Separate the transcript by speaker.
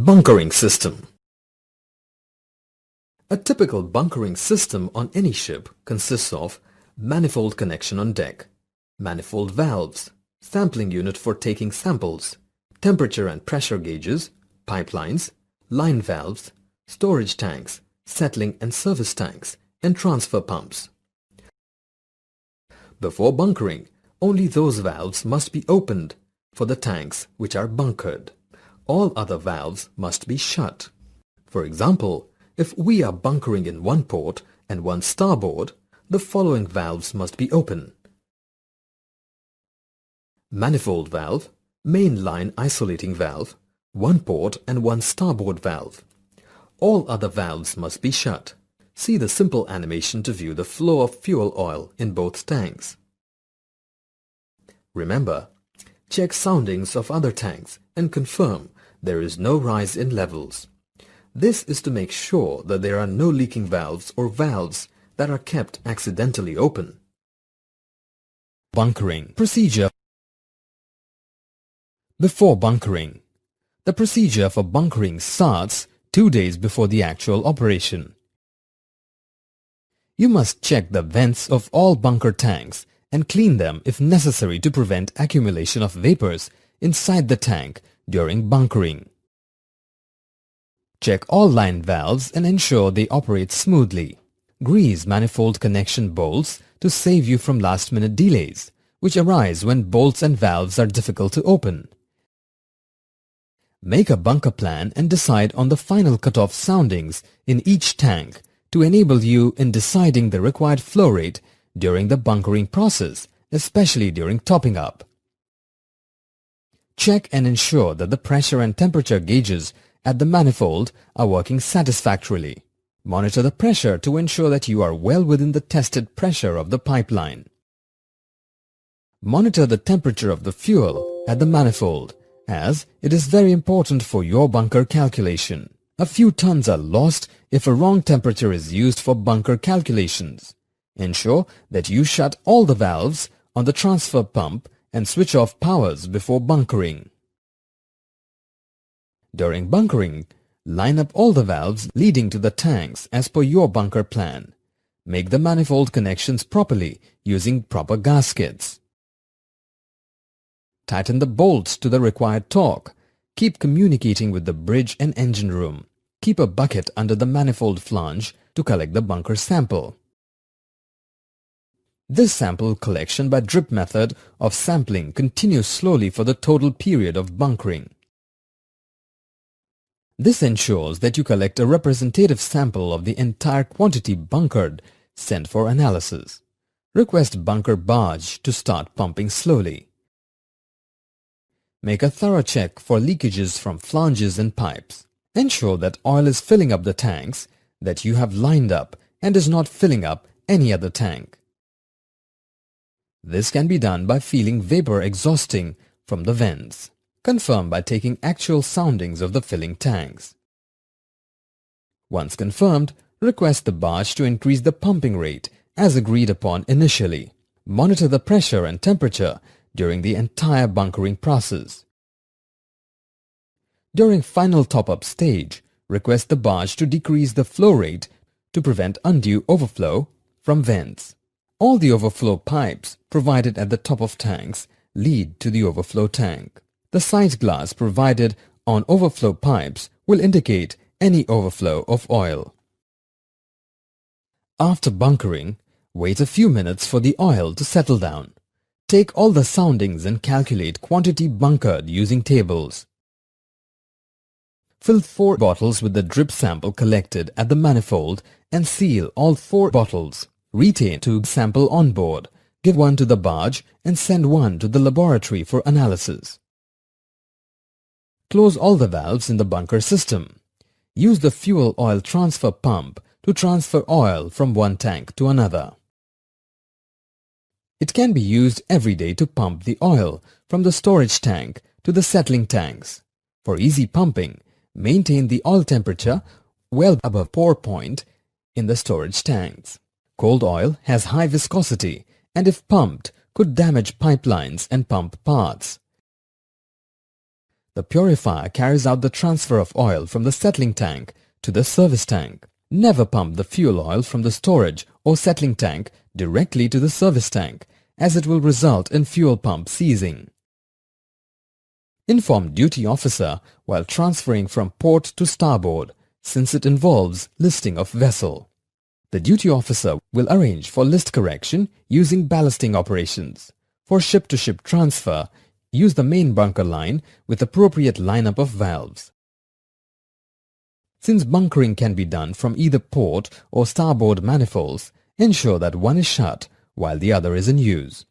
Speaker 1: Bunkering system. A typical bunkering system on any ship consists of manifold connection on deck, manifold valves, sampling unit for taking samples, temperature and pressure gauges, pipelines, line valves, storage tanks, settling and service tanks, and transfer pumps. Before bunkering, only those valves must be opened for the tanks which are bunkered. All other valves must be shut. For example, if we are bunkering in one port and one starboard, the following valves must be open: manifold valve, main line isolating valve, one port and one starboard valve. All other valves must be shut. See the simple animation to view the flow of fuel oil in both tanks. Remember, check soundings of other tanks and confirm there is no rise in levels. This is to make sure that there are no leaking valves or valves that are kept accidentally open. Bunkering procedure. Before bunkering. The procedure for bunkering starts 2 days before the actual operation. You must check the vents of all bunker tanks and clean them if necessary to prevent accumulation of vapors inside the tank during bunkering. Check all line valves and ensure they operate smoothly. Grease manifold connection bolts to save you from last-minute delays, which arise when bolts and valves are difficult to open. Make a bunker plan and decide on the final cutoff soundings in each tank to enable you in deciding the required flow rate during the bunkering process, especially during topping up. Check and ensure that the pressure and temperature gauges at the manifold are working satisfactorily. Monitor the pressure to ensure that you are well within the tested pressure of the pipeline. Monitor the temperature of the fuel at the manifold, as it is very important for your bunker calculation. A few tons are lost if a wrong temperature is used for bunker calculations. Ensure that you shut all the valves on the transfer pump and switch off powers before bunkering. During bunkering, line up all the valves leading to the tanks as per your bunker plan. Make the manifold connections properly using proper gaskets. Tighten the bolts to the required torque. Keep communicating with the bridge and engine room. Keep a bucket under the manifold flange to collect the bunker sample. This sample collection by drip method of sampling continues slowly for the total period of bunkering. This ensures that you collect a representative sample of the entire quantity bunkered sent for analysis. Request bunker barge to start pumping slowly. Make a thorough check for leakages from flanges and pipes. Ensure that oil is filling up the tanks that you have lined up and is not filling up any other tank. This can be done by feeling vapor exhausting from the vents. Confirm by taking actual soundings of the filling tanks. Once confirmed, request the barge to increase the pumping rate as agreed upon initially. Monitor the pressure and temperature during the entire bunkering process. During final top-up stage, request the barge to decrease the flow rate to prevent undue overflow from vents. All the overflow pipes provided at the top of tanks lead to the overflow tank. The sight glass provided on overflow pipes will indicate any overflow of oil. After bunkering, wait a few minutes for the oil to settle down. Take all the soundings and calculate quantity bunkered using tables. Fill 4 bottles with the drip sample collected at the manifold and seal all 4 bottles. Retain 2 sample on board. Give 1 to the barge and send 1 to the laboratory for analysis. Close all the valves in the bunker system. Use the fuel oil transfer pump to transfer oil from one tank to another. It can be used every day to pump the oil from the storage tank to the settling tanks. For easy pumping, maintain the oil temperature well above pour point in the storage tanks. Cold oil has high viscosity and if pumped could damage pipelines and pump parts. The purifier carries out the transfer of oil from the settling tank to the service tank. Never pump the fuel oil from the storage or settling tank directly to the service tank, as it will result in fuel pump seizing. Inform duty officer while transferring from port to starboard, since it involves listing of vessel. The duty officer will arrange for list correction using ballasting operations. For ship-to-ship transfer, use the main bunker line with appropriate lineup of valves. Since bunkering can be done from either port or starboard manifolds, ensure that one is shut while the other is in use.